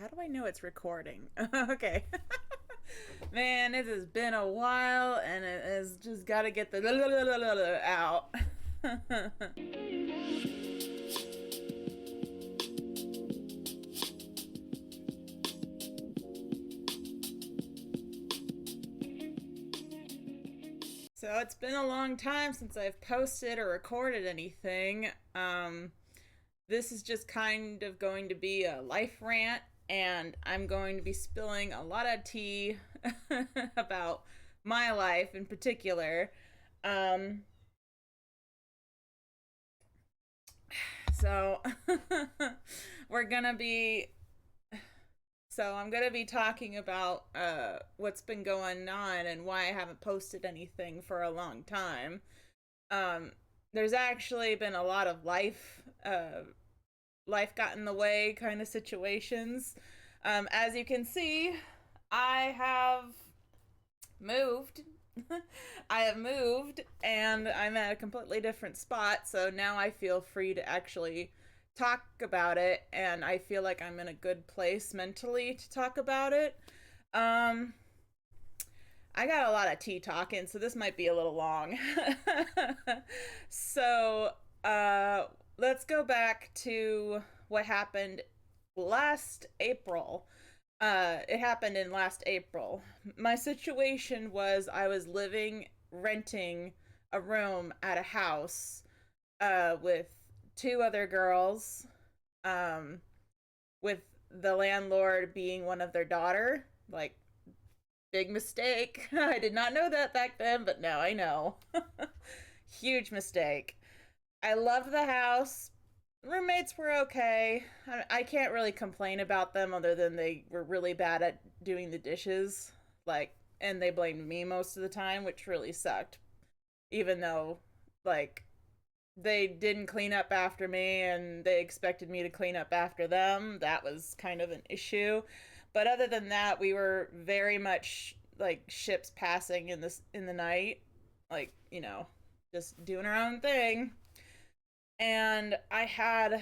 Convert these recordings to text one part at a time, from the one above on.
How do I know it's recording? Okay. Man, it has been a while and it has just got to get the out. So it's been a long time since I've posted or recorded anything. This is just kind of going to be a life rant, and I'm going to be spilling a lot of tea about my life in particular. Um, so we're gonna be I'm gonna be talking about what's been going on and why I haven't posted anything for a long time. Um, there's actually been a lot of life got in the way kind of situations. As you can see, I have moved. I have moved and I'm at a completely different spot, so now I feel free to actually talk about it, and I feel like I'm in a good place mentally to talk about it. Um, I got a lot of tea talking, so this might be a little long. so, uh, let's go back to what happened last April. It happened in last April. My situation was I was renting a room at a house, with two other girls, um, with the landlord being one of their daughter. Like, big mistake. I did not know that back then, but now I know. Huge mistake. I loved the house. Roommates were okay. I can't really complain about them other than they were really bad at doing the dishes. Like, and they blamed me most of the time, which really sucked. Even though, like, they didn't clean up after me and they expected me to clean up after them. That was kind of an issue. But other than that, we were very much like ships passing in the night, like, just doing our own thing. And I had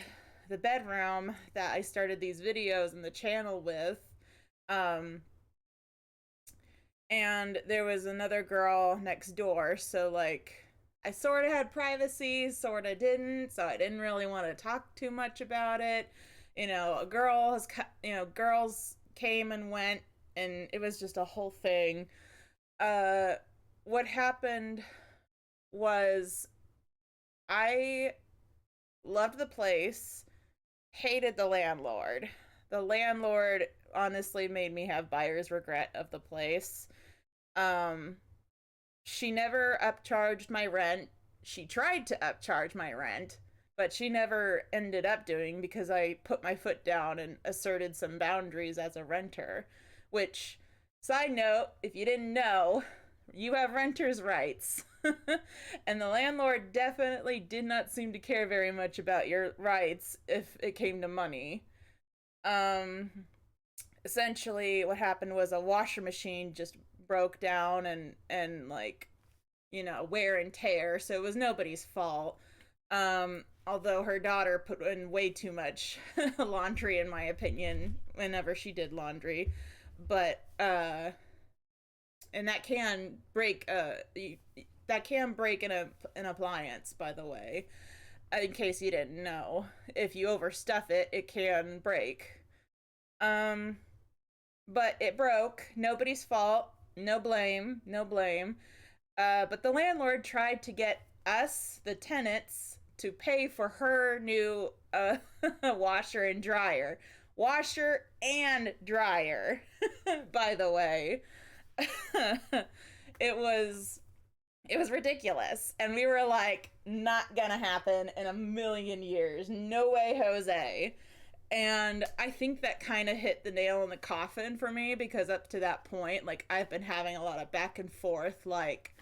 the bedroom that I started these videos in the channel with. Um, and there was another girl next door, so like I sort of had privacy, sort of didn't, so I didn't really want to talk too much about it. Girls came and went, and it was just a whole thing. Uh, what happened was I loved the place, hated the landlord. The landlord honestly made me have buyer's regret of the place. Um, she never upcharged my rent. She tried to upcharge my rent, but she never ended up doing, because I put my foot down and asserted some boundaries as a renter. Which, side note, if you didn't know, you have renter's rights. And the landlord definitely did not seem to care very much about your rights if it came to money. Um, Essentially, what happened was a washer machine just broke down, and like, wear and tear, so it was nobody's fault. Although her daughter put in way too much laundry, in my opinion, whenever she did laundry. But and that can break an appliance, by the way, in case you didn't know. If you overstuff it, it can break. Um, but it broke. Nobody's fault. No blame. No blame. But the landlord tried to get us, the tenants, to pay for her new washer and dryer. Washer and dryer, by the way. it was it was ridiculous, and we were like, not gonna happen in a million years. No way, Jose. And I think that kind of hit the nail in the coffin for me, because up to that point, like, I've been having a lot of back and forth, like,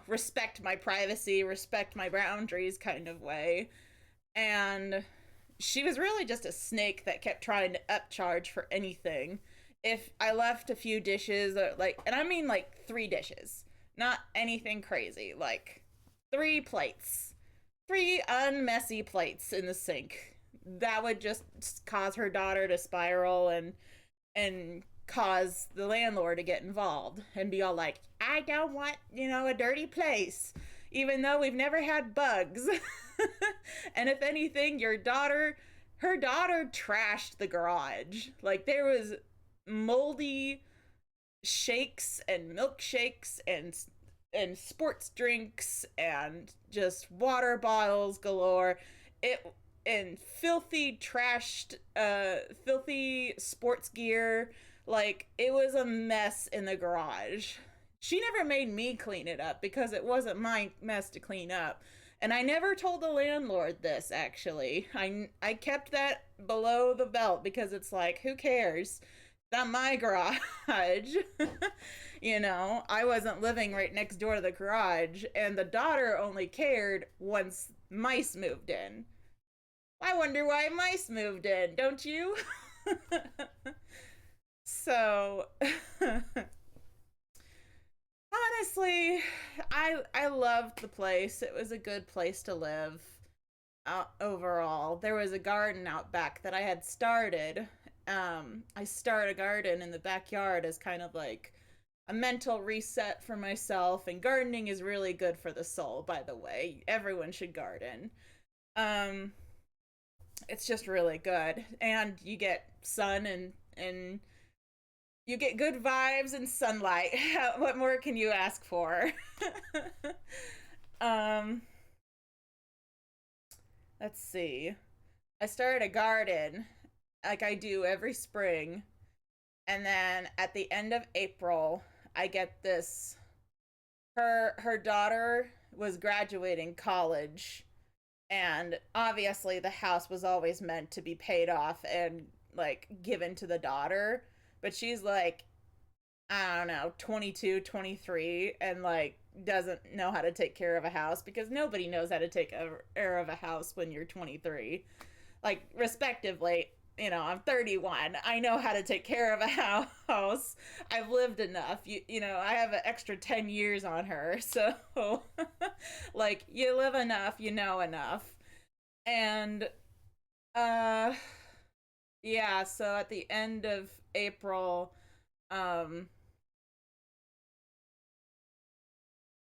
respect my privacy, respect my boundaries kind of way. And she was really just a snake that kept trying to upcharge for anything. If I left a few dishes, and I mean like 3 dishes, not anything crazy, like 3 plates, 3 unmessy plates in the sink, that would just cause her daughter to spiral and cause the landlord to get involved and be all like, I don't want, a dirty place, even though we've never had bugs. And if anything, her daughter trashed the garage. Like, there was moldy shakes and milkshakes and sports drinks and just water bottles galore. It and filthy sports gear. Like, it was a mess in the garage. She never made me clean it up because it wasn't my mess to clean up. And I never told the landlord this, actually. I kept that below the belt because it's like, who cares? It's not my garage. I wasn't living right next door to the garage, and the daughter only cared once mice moved in. I wonder why mice moved in, don't you? So, honestly, I loved the place. It was a good place to live. Overall, there was a garden out back that I had started. I started a garden in the backyard as kind of like a mental reset for myself, and gardening is really good for the soul, by the way. Everyone should garden. Um, it's just really good, and you get sun and you get good vibes and sunlight. What more can you ask for? um, let's see. I started a garden like I do every spring, and then at the end of April, I get this. Her daughter was graduating college, and obviously the house was always meant to be paid off and like given to the daughter, but she's like, I don't know, 22, 23, and like doesn't know how to take care of a house because nobody knows how to take care of a house when you're 23. Like, respectively, I'm 31. I know how to take care of a house. I've lived enough. I have an extra 10 years on her. So, like, you live enough, you know enough. And, uh, yeah, so at the end of April, um,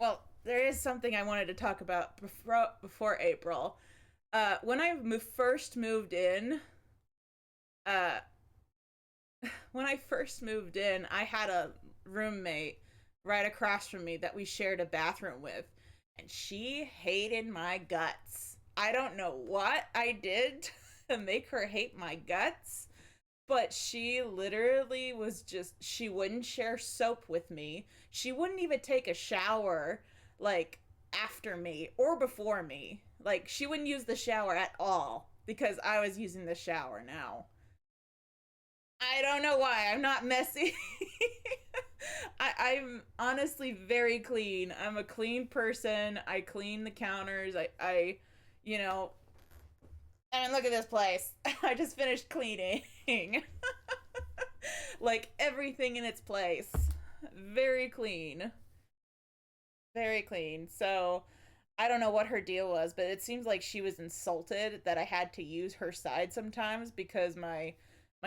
well, there is something I wanted to talk about before April. When I first moved in, uh, I had a roommate right across from me that we shared a bathroom with, and she hated my guts. I don't know what I did to make her hate my guts, but she literally was just, she wouldn't share soap with me. She wouldn't even take a shower, like, after me or before me. Like, she wouldn't use the shower at all because I was using the shower now. I don't know why. I'm not messy. I'm honestly very clean. I'm a clean person. I clean the counters. You know, I mean, look at this place. I just finished cleaning. Like, everything in its place. Very clean. Very clean. So, I don't know what her deal was, but it seems like she was insulted that I had to use her side sometimes because my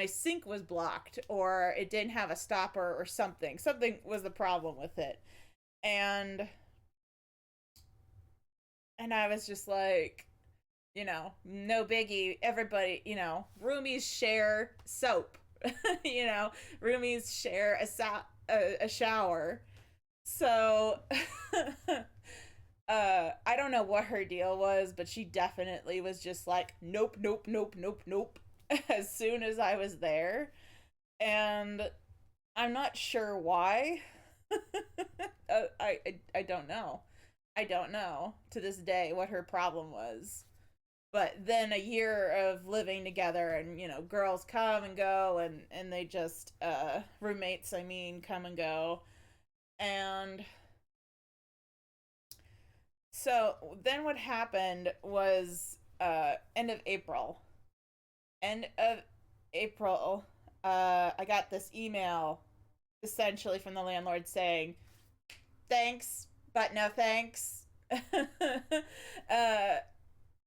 sink was blocked or it didn't have a stopper or something. Something was the problem with it. And I was just like, no biggie. Everybody, roomies share soap. you know, roomies share a shower. So I don't know what her deal was, but she definitely was just like, nope, nope, nope, nope, nope, as soon as I was there. And I'm not sure why. I don't know. I don't know to this day what her problem was. But then a year of living together, and girls come and go, and they just roommates, I mean, come and go. And so then what happened was end of April. End of April, I got this email essentially from the landlord saying, thanks, but no thanks. uh,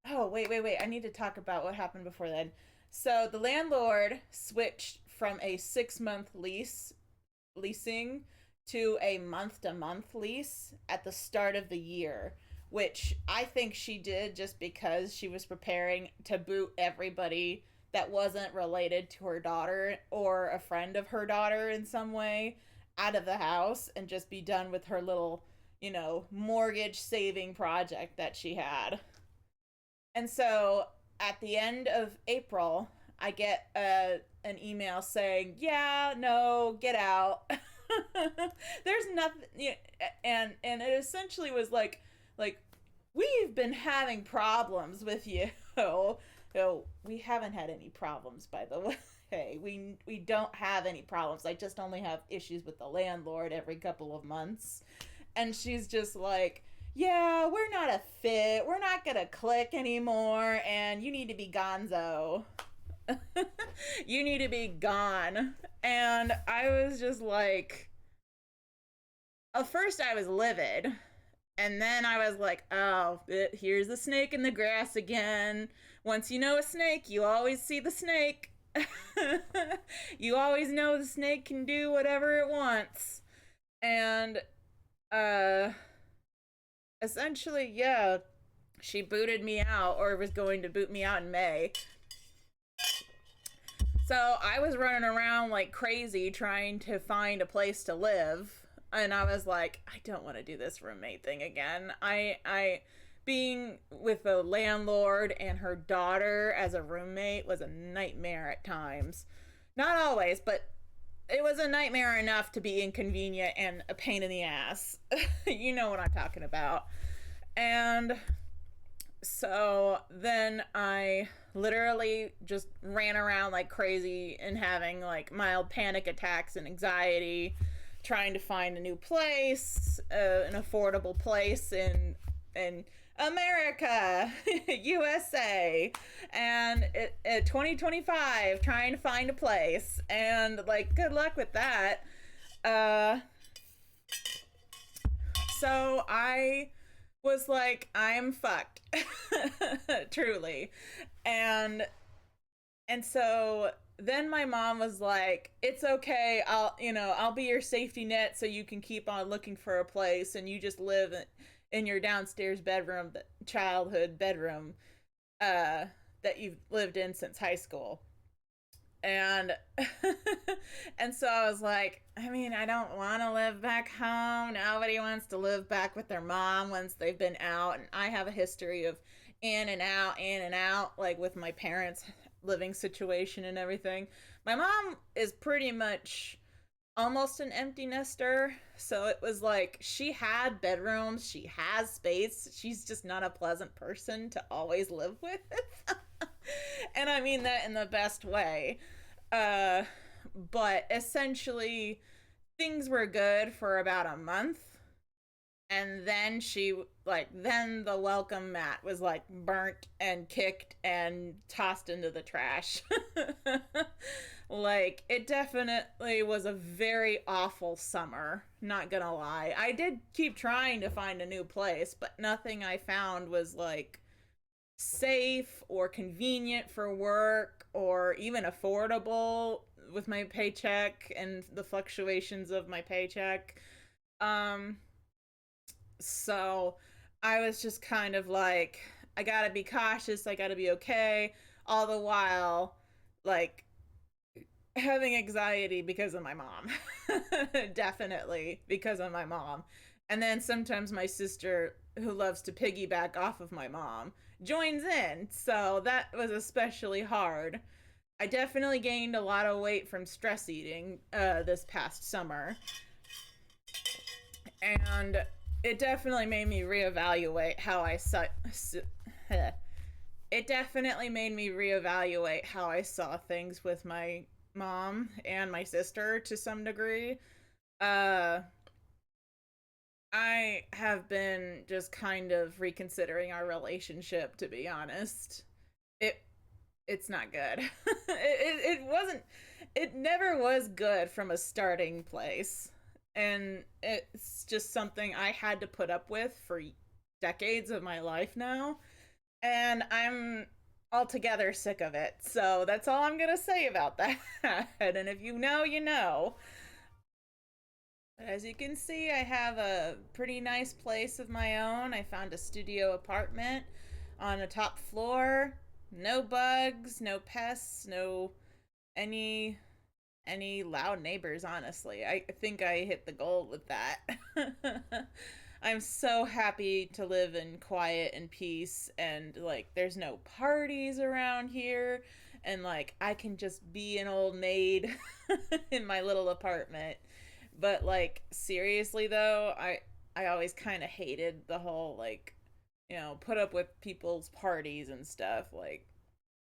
Oh, wait. I need to talk about what happened before then. So the landlord switched from a 6 month leasing to a month to month lease at the start of the year, which I think she did just because she was preparing to boot everybody that wasn't related to her daughter or a friend of her daughter in some way out of the house and just be done with her little, mortgage saving project that she had. And so at the end of April, I get an email saying, "Yeah, no, get out." There's nothing, and it essentially was like we've been having problems with you. No, we haven't had any problems, by the way. Hey, we don't have any problems. I just only have issues with the landlord every couple of months. And she's just like, "Yeah, we're not a fit. We're not gonna click anymore, and you need to be gonzo." You need to be gone. And I was just like, at first I was livid. And then I was like, oh, here's the snake in the grass again. Once you know a snake, you always see the snake. You always know the snake can do whatever it wants. And uh essentially, yeah, she booted me out, or was going to boot me out in May. So I was running around like crazy trying to find a place to live. And I was like, I don't want to do this roommate thing again. Being with a landlord and her daughter as a roommate was a nightmare at times. Not always, but it was a nightmare enough to be inconvenient and a pain in the ass. You know what I'm talking about. And so then I literally just ran around like crazy and having like mild panic attacks and anxiety, trying to find a new place, an affordable place in America, USA, and 2025, trying to find a place, and like good luck with that. Uh, so I was like, I am fucked, truly, and so then my mom was like, "It's okay. I'll be your safety net so you can keep on looking for a place and you just live in your downstairs bedroom, childhood bedroom, uh, that you've lived in since high school." And and so I was like, I mean, I don't want to live back home. Nobody wants to live back with their mom once they've been out, and I have a history of in and out, like with my parents' living situation and everything. My mom is pretty much almost an empty nester, so it was like she had bedrooms, she has space. She's just not a pleasant person to always live with. And I mean that in the best way. Uh, but essentially, things were good for about a month. And then then the welcome mat was like burnt and kicked and tossed into the trash. Like, it definitely was a very awful summer, not gonna lie. I did keep trying to find a new place, but nothing I found was like safe or convenient for work or even affordable with my paycheck and the fluctuations of my paycheck. Um so I was just kind of like, I gotta be cautious, I gotta be okay, all the while like having anxiety because of my mom. Definitely because of my mom. And then sometimes my sister, who loves to piggyback off of my mom, joins in. So that was especially hard. I definitely gained a lot of weight from stress eating this past summer. And it definitely made me reevaluate how it definitely made me reevaluate how I saw things with my mom and my sister to some degree. Uh I have been just kind of reconsidering our relationship, to be honest. It it's not good. It wasn't, it never was good from a starting place. And it's just something I had to put up with for decades of my life now. and I'm altogether sick of it. So that's all I'm gonna say about that. And if you know, you know. But as you can see, I have a pretty nice place of my own. I found a studio apartment on a top floor. No bugs, no pests, no any any loud neighbors, honestly. I think I hit the goal with that. I'm so happy to live in quiet and peace, and like there's no parties around here, and like I can just be an old maid in my little apartment. But like seriously though, I always kind of hated the whole like, put up with people's parties and stuff. Like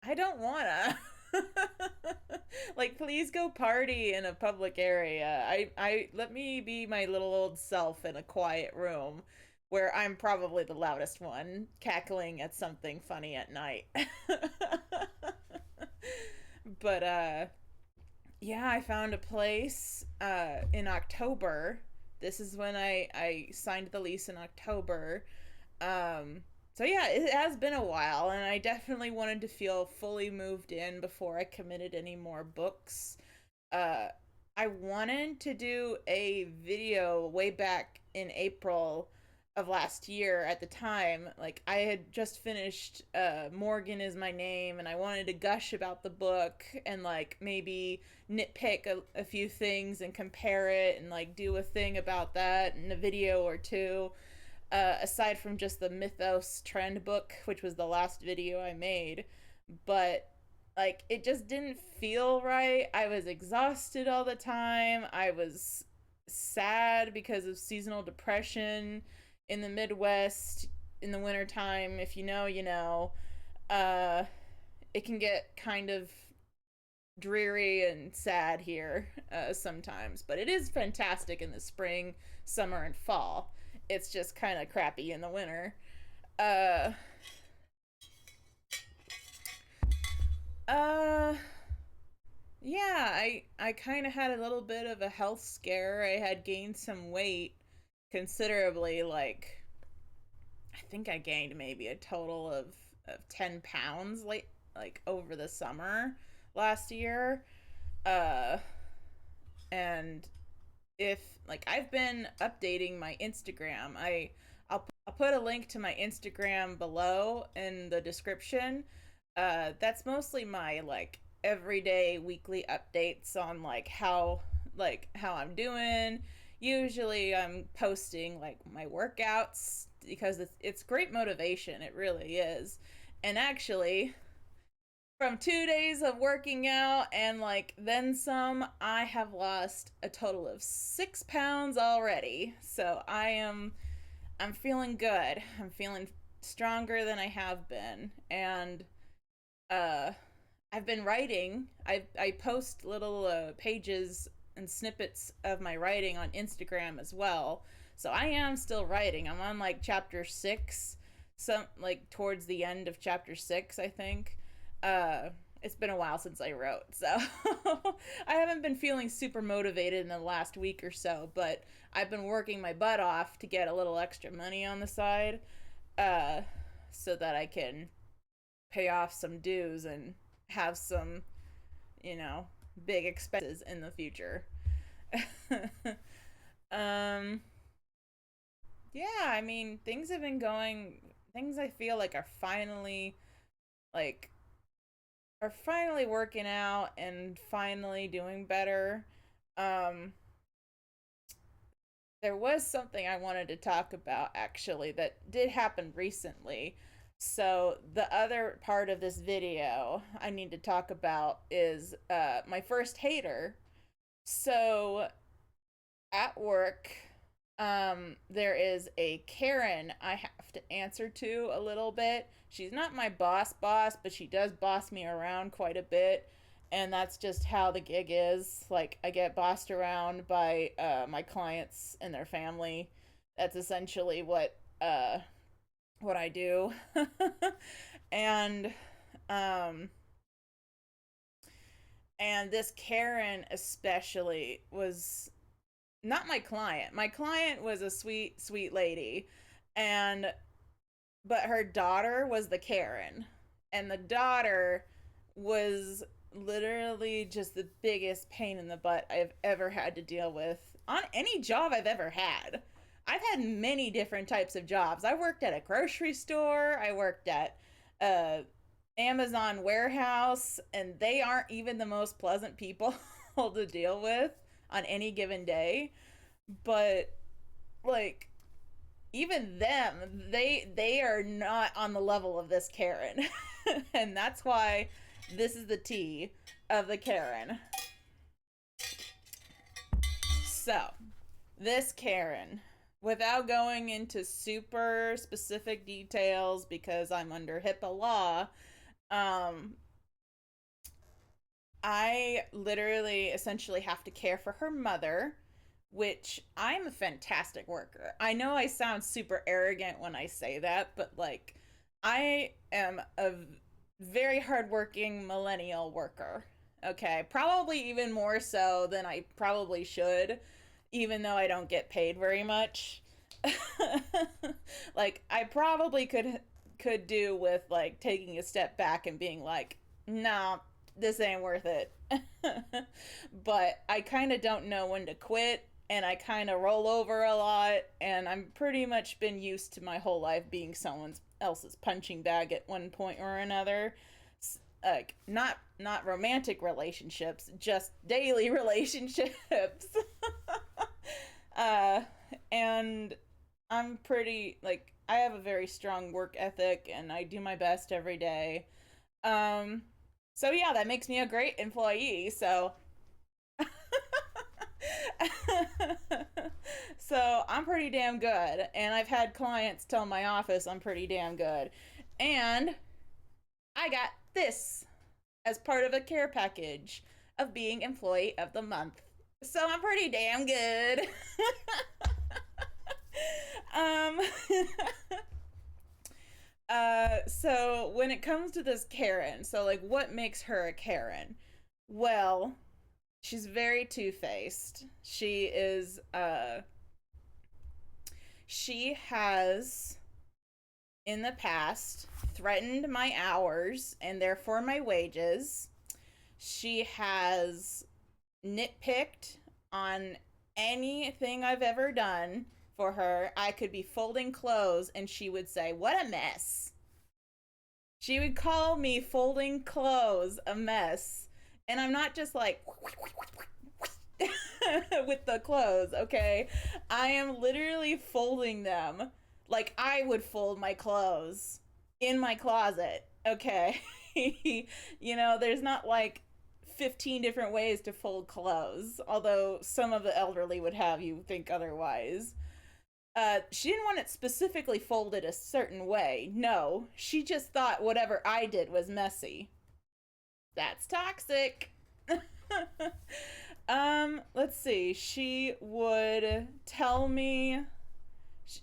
I don't wanna. Like please go party in a public area. I let me be my little old self in a quiet room where I'm probably the loudest one cackling at something funny at night. But yeah, I found a place in October. This is when I signed the lease in October. Um, so yeah, it has been a while, and I definitely wanted to feel fully moved in before I committed any more books. Uh, I wanted to do a video way back in April of last year at the time. Like, I had just finished Morgan is My Name, and I wanted to gush about the book and, like, maybe nitpick a few things and compare it and, like, do a thing about that in a video or two. Aside from just the Mythos trend book, which was the last video I made. But like it just didn't feel right. I was exhausted all the time. I was sad because of seasonal depression in the Midwest in the wintertime. If you know, you know. Uh, it can get kind of dreary and sad here sometimes, but it is fantastic in the spring, summer, and fall. It's just kind of crappy in the winter. Uh, uh, yeah, I kind of had a little bit of a health scare. I had gained some weight considerably. Like I think I gained maybe a total of 10 pounds like over the summer last year. Uh, and if like I've been updating my Instagram. I'll put a link to my Instagram below in the description. That's mostly my like everyday weekly updates on like how I'm doing. Usually I'm posting like my workouts because it's great motivation. It really is. And actually, from 2 days of working out and like then some, I have lost a total of 6 pounds already. So I'm feeling good. I'm feeling stronger than I have been. And uh I've been writing. I post little pages and snippets of my writing on Instagram as well. So I am still writing. I'm on like chapter 6, some like towards the end of chapter 6, I think. Uh it's been a while since I wrote. So I haven't been feeling super motivated in the last week or so, but I've been working my butt off to get a little extra money on the side uh so that I can pay off some dues and have some, you know, big expenses in the future. um yeah, I mean, things have been going things I feel like like are finally working out and finally doing better. Um there was something I wanted to talk about actually that did happen recently. So, the other part of this video I need to talk about is my first hater. So, at work, there is a Karen I have to answer to a little bit. She's not my boss, but she does boss me around quite a bit. And that's just how the gig is. Like, I get bossed around by my clients and their family. That's essentially what I do. and um and this Karen especially was not my client. My client was a sweet lady, and but her daughter was the Karen. And the daughter was literally just the biggest pain in the butt I've ever had to deal with on any job I've ever had. I've had many different types of jobs. I worked at a grocery store, I worked at a Amazon warehouse, and they aren't even the most pleasant people to deal with on any given day. But like, even them, they are not on the level of this Karen. And that's why this is the tea of the Karen. So, this Karen, without going into super specific details because I'm under HIPAA law, um, I literally essentially have to care for her mother, which I'm a fantastic worker. I know I sound super arrogant when I say that, but like, I am a very hardworking millennial worker. Okay, probably even more so than I probably should, even though I don't get paid very much. Like, I probably could do with like taking a step back and being like, "No, this ain't worth it." But I kind of don't know when to quit, and I kind of roll over a lot, and I'm pretty much been used to my whole life being someone else's punching bag at one point or another. Like, not romantic relationships, just daily relationships. uh and I'm pretty, like, I have a very strong work ethic and I do my best every day. Um so yeah, that makes me a great employee. So so I'm pretty damn good, and I've had clients tell my office I'm pretty damn good. And I got this as part of a care package of being employee of the month. So I'm pretty damn good. um so when it comes to this Karen, so like, what makes her a Karen? Well, she's very two-faced. She has in the past threatened my hours and therefore my wages. She has nitpicked on anything I've ever done for her. I could be folding clothes and she would say, "What a mess." She would call me folding clothes a mess. And I'm not just like with the clothes, okay? I am literally folding them like I would fold my clothes in my closet, okay? There's not like 15 different ways to fold clothes, although some of the elderly would have you think otherwise. She didn't want it specifically folded a certain way. No, she just thought whatever I did was messy. That's toxic. Let's see. She would tell me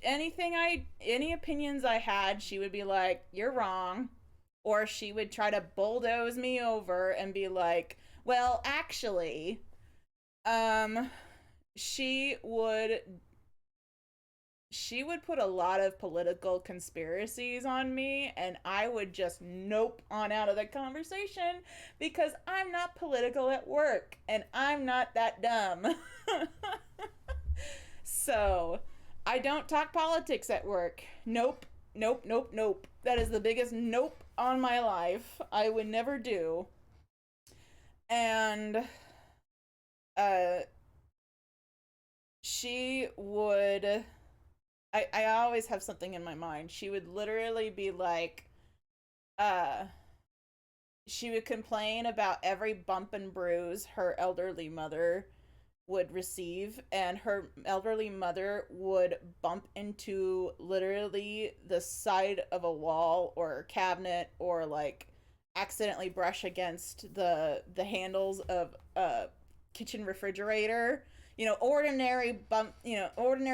any opinions I had, she would be like, "You're wrong." Or she would try to bulldoze me over and be like, "Well, actually, um, she would she would put a lot of political conspiracies on me, and I would just nope on out of the conversation because I'm not political at work and I'm not that dumb. So I don't talk politics at work. Nope, nope, nope, nope. That is the biggest nope on my life. I would never do. And uh she would I always have something in my mind. She would literally be like, uh, she would complain about every bump and bruise her elderly mother would receive, and her elderly mother would bump into literally the side of a wall or a cabinet, or like accidentally brush against the handles of a kitchen refrigerator. Ordinary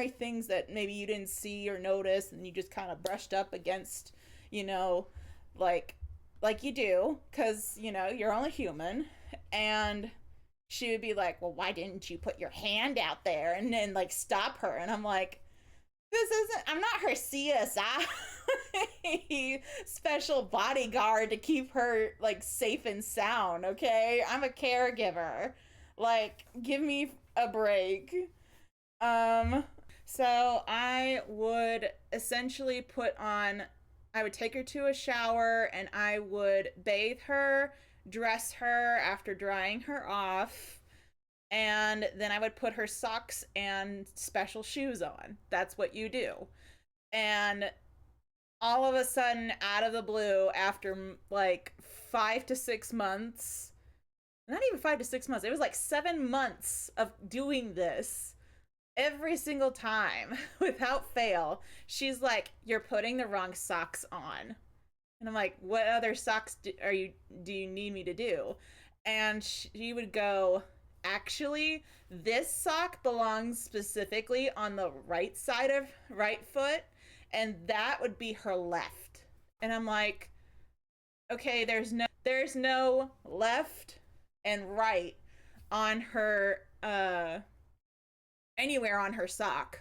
things that maybe you didn't see or notice, and you just kind of brushed up against, you know, like like you do, because you're only human. And she would be like, "Well, why didn't you put your hand out there and then like stop her?" And I'm like, I'm not her CSI. a special bodyguard to keep her like safe and sound, okay? I'm a caregiver. Like, give me a break. Um, so I would essentially I would take her to a shower and I would bathe her, dress her after drying her off, and then I would put her socks and special shoes on. That's what you do. And all of a sudden, out of the blue, after like 5 to 6 months, not even 5 to 6 months, it was like 7 months of doing this every single time without fail, she's like, "You're putting the wrong socks on." And I'm like, "What other socks do you need me to do?" And she would go, "Actually, this sock belongs specifically on the right side of right foot, and that would be her left." And I'm like, "Okay, there's no left and right on her anywhere on her sock."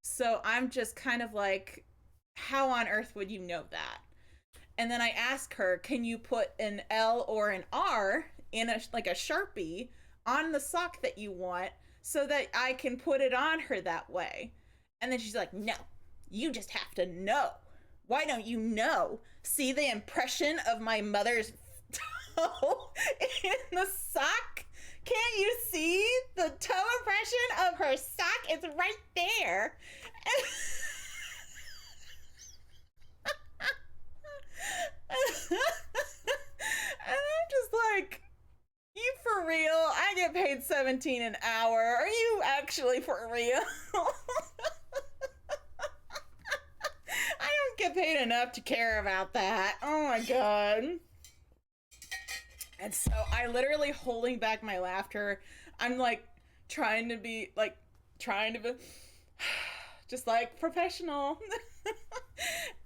So I'm just kind of like, how on earth would you know that? And then I ask her, "Can you put an L or an R in a like a Sharpie on the sock that you want so that I can put it on her that way?" And then she's like, "No, you just have to know. Why don't you know? See the impression of my mother's toe in the sock? Can't you see the toe impression of her sock? It's right there." And I'm just like, "You for real? I get paid 17 an hour. Are you actually for real?" I don't get paid enough to care about that. Oh my god. And so I literally holding back my laughter. I'm like trying to be just like professional.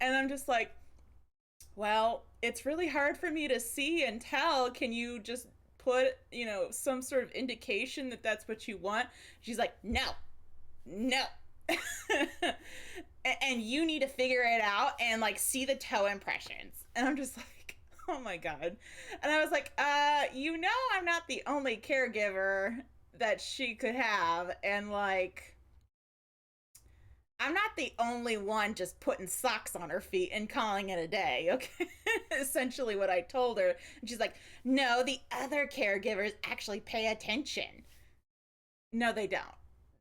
And I'm just like, "Well, it's really hard for me to see and tell. Can you just put, some sort of indication that that's what you want?" She's like, "No, no." And you need to figure it out and like see the toe impressions. And I'm just like, "Oh my god." And I was like, I'm not the only caregiver that she could have, and like, I'm not the only one just putting socks on her feet and calling it a day, okay?" Essentially what I told her. And she's like, "No, the other caregivers actually pay attention." No, they don't.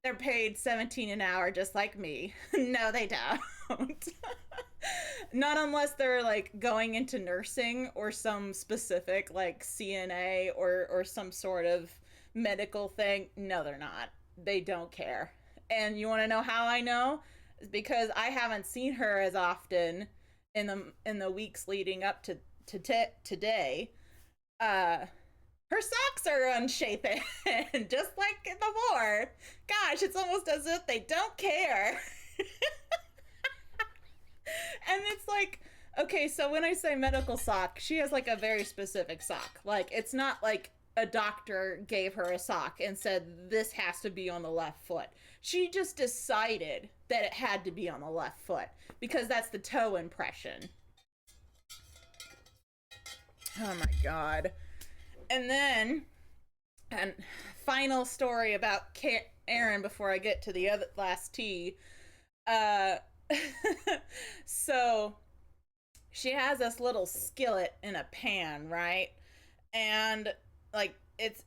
They're paid 17 an hour just like me. No, they don't. Not unless they're like going into nursing or some specific like CNA or some sort of medical thing. No, they're not. They don't care. And you want to know how I know? It's because I haven't seen her as often in the weeks leading up today. Uh Her socks are unshapen, just like before. Gosh, it's almost as if they don't care. And it's like, okay, so when I say medical sock, she has like a very specific sock. Like, it's not like a doctor gave her a sock and said, "This has to be on the left foot." She just decided that it had to be on the left foot because that's the toe impression. Oh my god. And then, and final story about Erin before I get to the other last tea. Uh, so she has this little skillet in a pan, right? And like it's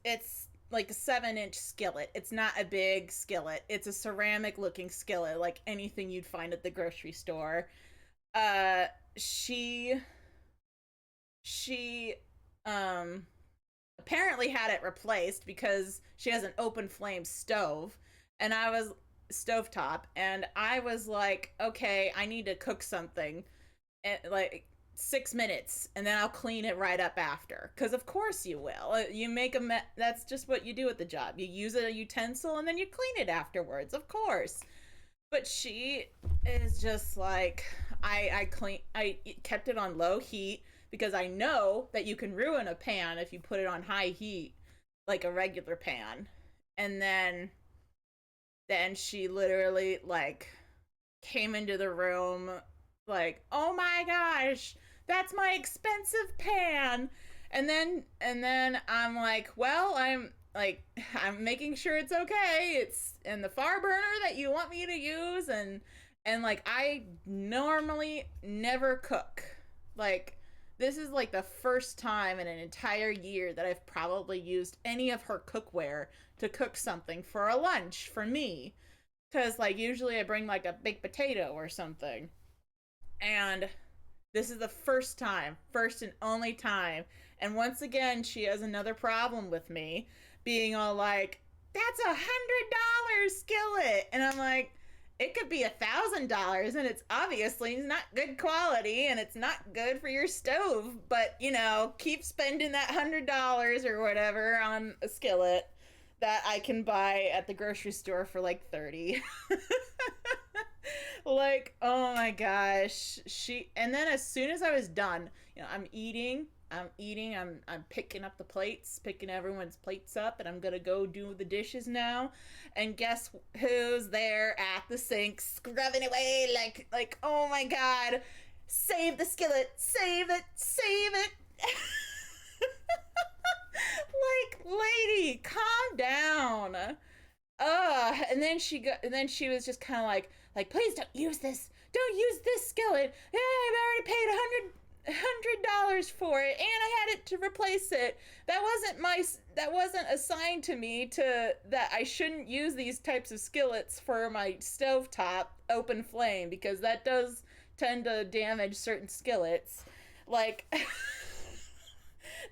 like a 7-inch skillet. It's not a big skillet. It's a ceramic looking skillet, like anything you'd find at the grocery store. Uh, she she um apparently had it replaced because she has an open flame stove, and I was stovetop, and I was like, "Okay, I need to cook something in like 6 minutes, and then I'll clean it right up after." Because of course you will. You make that's just what you do at the job. You use a utensil and then you clean it afterwards, of course. But she is just like, I kept it on low heat because I know that you can ruin a pan if you put it on high heat like a regular pan. And then she literally like came into the room Like, oh my gosh, that's my expensive pan. And then I'm like, well, I'm making sure it's okay. It's in the far burner that you want me to use, and like I normally never cook. Like, this is like the first time in an entire year that I've probably used any of her cookware to cook something for a lunch for me. Cause like usually I bring like a baked potato or something. And this is the first time, first and only time. And once again, she has another problem with me being all like, that's $100 skillet. And I'm like, it could be $1,000 and it's obviously not good quality and it's not good for your stove. But, keep spending that $100 or whatever on a skillet that I can buy at the grocery store for like 30. Like, oh my gosh. And then as soon as I was done, I'm picking up the plates, picking everyone's plates up, and I'm gonna go do the dishes now. And guess who's there at the sink scrubbing away like oh my god, save the skillet, save it, save it. Like, lady, calm down. And then she was just kind of like, please don't use this skillet. Yeah, I've already paid $100 for it, and I had it to replace it. That wasn't assigned to me to that I shouldn't use these types of skillets for my stovetop open flame, because that does tend to damage certain skillets. Like,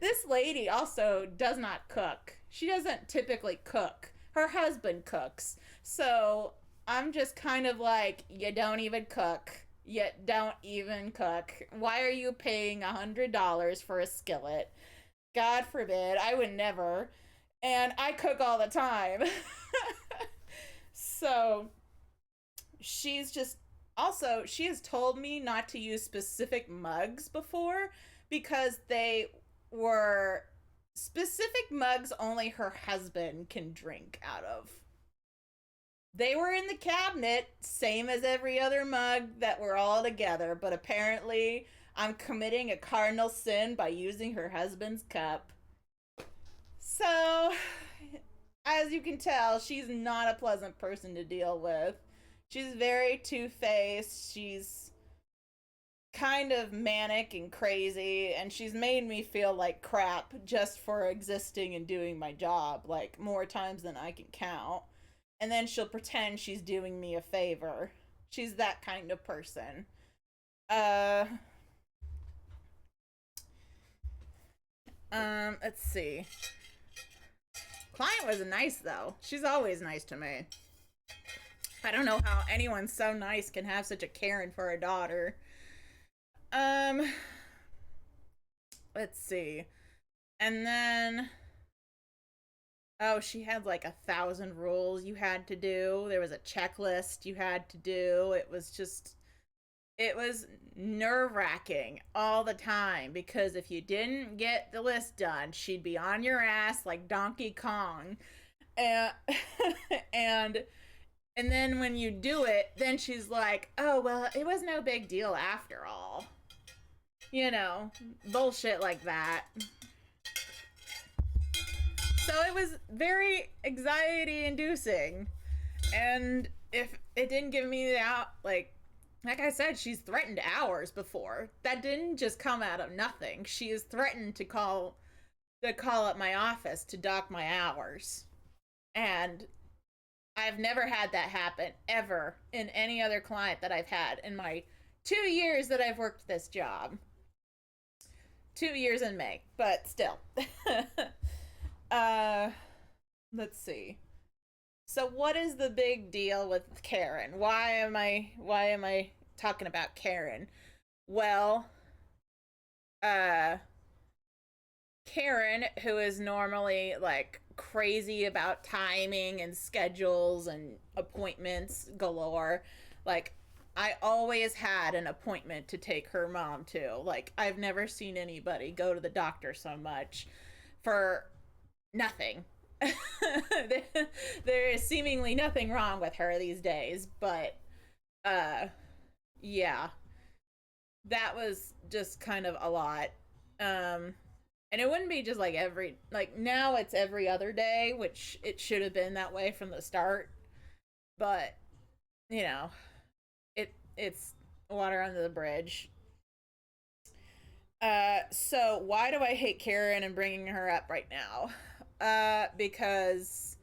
this lady also does not cook. She doesn't typically cook. Her husband cooks. So I'm just kind of like, you don't even cook. You don't even cook. Why are you paying $100 for a skillet? God forbid. I would never. And I cook all the time. So she's just also, she has told me not to use specific mugs before, because they were specific mugs only her husband can drink out of. They were in the cabinet, same as every other mug that were all together, but apparently I'm committing a cardinal sin by using her husband's cup. So, as you can tell, she's not a pleasant person to deal with. She's very two-faced. She's kind of manic and crazy, and she's made me feel like crap just for existing and doing my job, like more times than I can count. And then she'll pretend she's doing me a favor. She's that kind of person. Uh let's see. Client was nice though. She's always nice to me. I don't know how anyone so nice can have such a Karen for a daughter. Um let's see. And then, oh, she had like 1,000 rules you had to do. There was a checklist you had to do. It was nerve wracking all the time, because if you didn't get the list done, she'd be on your ass like Donkey Kong. And, and, and then when you do it, then she's like, oh, well, it was no big deal after all. Bullshit like that. So it was very anxiety inducing. And if it didn't give me the out, like I said, she's threatened hours before. That didn't just come out of nothing. She has threatened to call up my office to dock my hours. And I've never had that happen ever in any other client that I've had in my 2 years that I've worked this job. 2 years in May, but still. uh let's see. So what is the big deal with Karen? Why am I talking about Karen? Well, uh Karen, who is normally like crazy about timing and schedules and appointments galore, like I always had an appointment to take her mom to. Like, I've never seen anybody go to the doctor so much for nothing. There is seemingly nothing wrong with her these days, but yeah. that was just kind of a lot. Um, and it wouldn't be just like now it's every other day, which it should have been that way from the start. But you know, it's water under the bridge. So why do I hate Karen and bringing her up right now? Because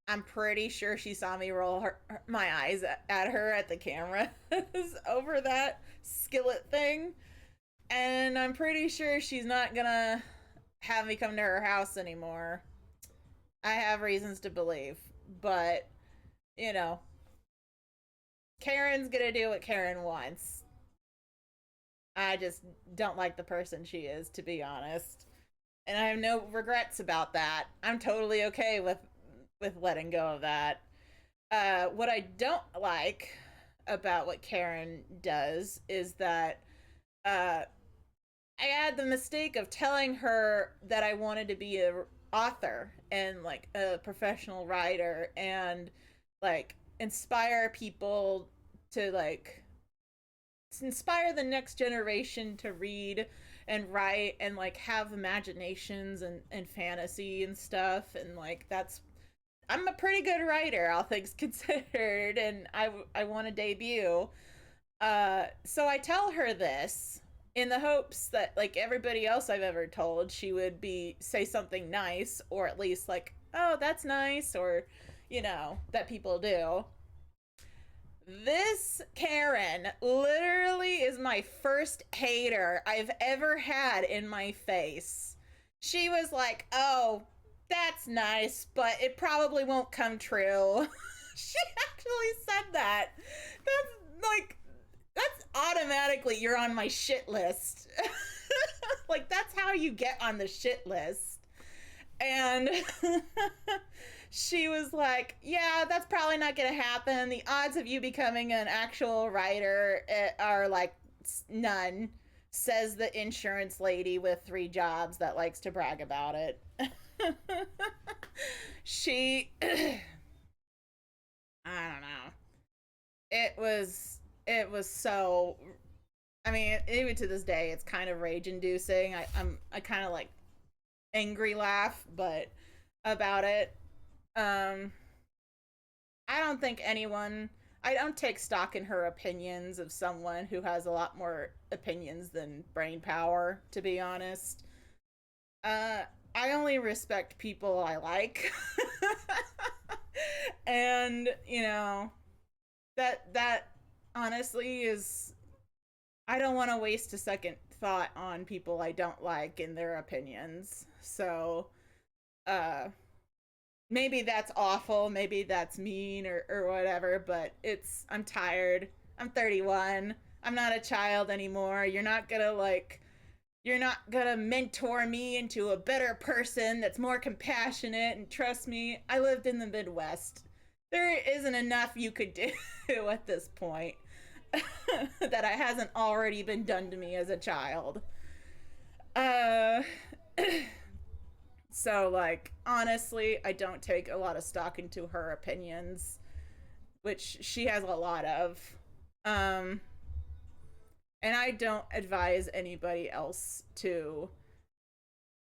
I'm pretty sure she saw me roll my eyes at her at the camera over that skillet thing. And I'm pretty sure she's not gonna have me come to her house anymore. I have reasons to believe. But, you know, Karen's gonna do what Karen wants. I just don't like the person she is, to be honest. And I have no regrets about that. I'm totally okay with letting go of that. What I don't like about what Karen does is that I had the mistake of telling her that I wanted to be a author and like a professional writer and like inspire people to like inspire the next generation to read and write and like have imaginations and fantasy and stuff, and like that's I'm a pretty good writer, all things considered, and I want to debut. So I tell her this in the hopes that like everybody else I've ever told, she would be say something nice, or at least like, oh, that's nice, or that people do. This Karen literally is my first hater I've ever had in my face. She was like, oh, that's nice, but it probably won't come true. She actually said that. That's like, that's automatically you're on my shit list. Like, that's how you get on the shit list. And she was like, yeah, that's probably not gonna happen. The odds of you becoming an actual writer are like none, says the insurance lady with 3 jobs that likes to brag about it. She I don't know. It was so, I mean, even to this day it's kind of rage inducing. I kind of like angry laugh but about it. um I don't think anyone, I don't take stock in her opinions of someone who has a lot more opinions than brain power, to be honest. uh I only respect people I like. And that honestly is, I don't want to waste a second thought on people I don't like and their opinions. So uh maybe that's awful, maybe that's mean or whatever, but I'm tired. I'm 31. I'm not a child anymore. You're not gonna mentor me into a better person that's more compassionate, and trust me, I lived in the Midwest. There isn't enough you could do at this point that hasn't already been done to me as a child. Uh So, like, honestly, I don't take a lot of stock into her opinions, which she has a lot of. Um, and I don't advise anybody else to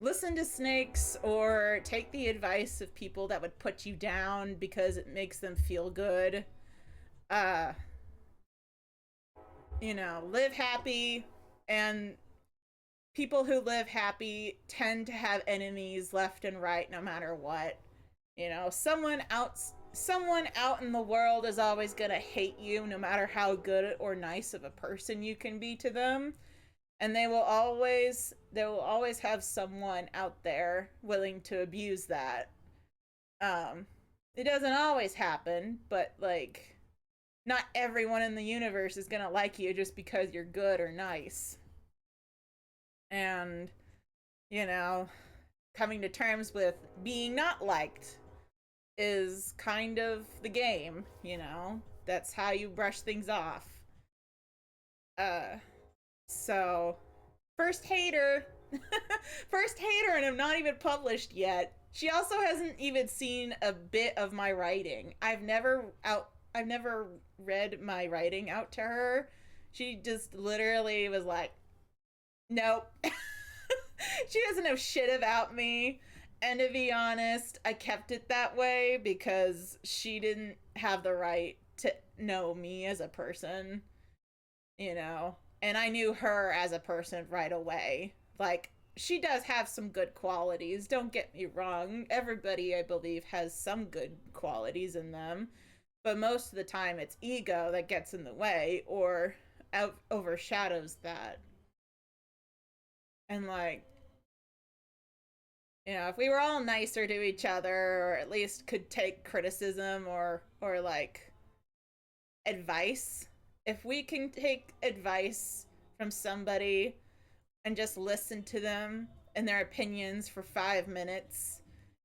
listen to snakes or take the advice of people that would put you down because it makes them feel good. Uh, live happy, and people who live happy tend to have enemies left and right no matter what. Someone out in the world is always going to hate you no matter how good or nice of a person you can be to them. And they will always have someone out there willing to abuse that. It doesn't always happen, but like not everyone in the universe is going to like you just because you're good or nice. And you know coming to terms with being not liked is kind of the game. That's how you brush things off. Uh so first hater. First hater, and I'm not even published yet. She also hasn't even seen a bit of my writing. I've never read my writing out to her. She just literally was like, nope. She doesn't know shit about me. And to be honest, I kept it that way because she didn't have the right to know me as a person, you know? And I knew her as a person right away. Like, she does have some good qualities, don't get me wrong. Everybody, I believe, has some good qualities in them. But most of the time, it's ego that gets in the way or overshadows that. And, like, you know, if we were all nicer to each other, or at least could take criticism or like advice, if we can take advice from somebody and just listen to them and their opinions for 5 minutes,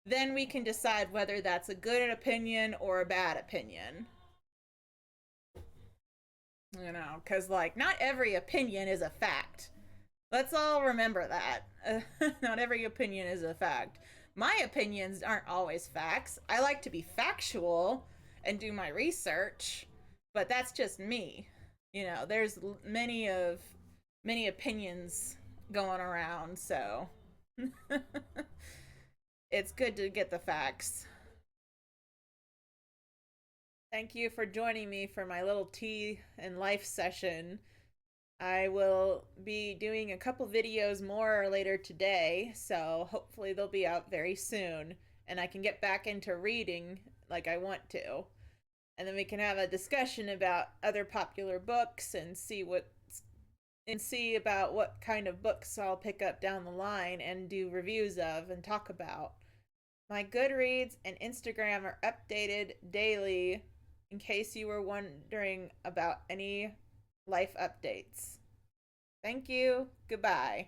then we can decide whether that's a good opinion or a bad opinion. You know, because like not every opinion is a fact. Let's all remember that. Not every opinion is a fact. My opinions aren't always facts. I like to be factual and do my research, but that's just me. You know, there's many opinions going around, so it's good to get the facts. Thank you for joining me for my little tea and life session. I will be doing a couple videos more later today, so hopefully they'll be out very soon and I can get back into reading like I want to. And then we can have a discussion about other popular books and see about what kind of books I'll pick up down the line and do reviews of and talk about. My Goodreads and Instagram are updated daily in case you were wondering about any life updates. Thank you. Goodbye.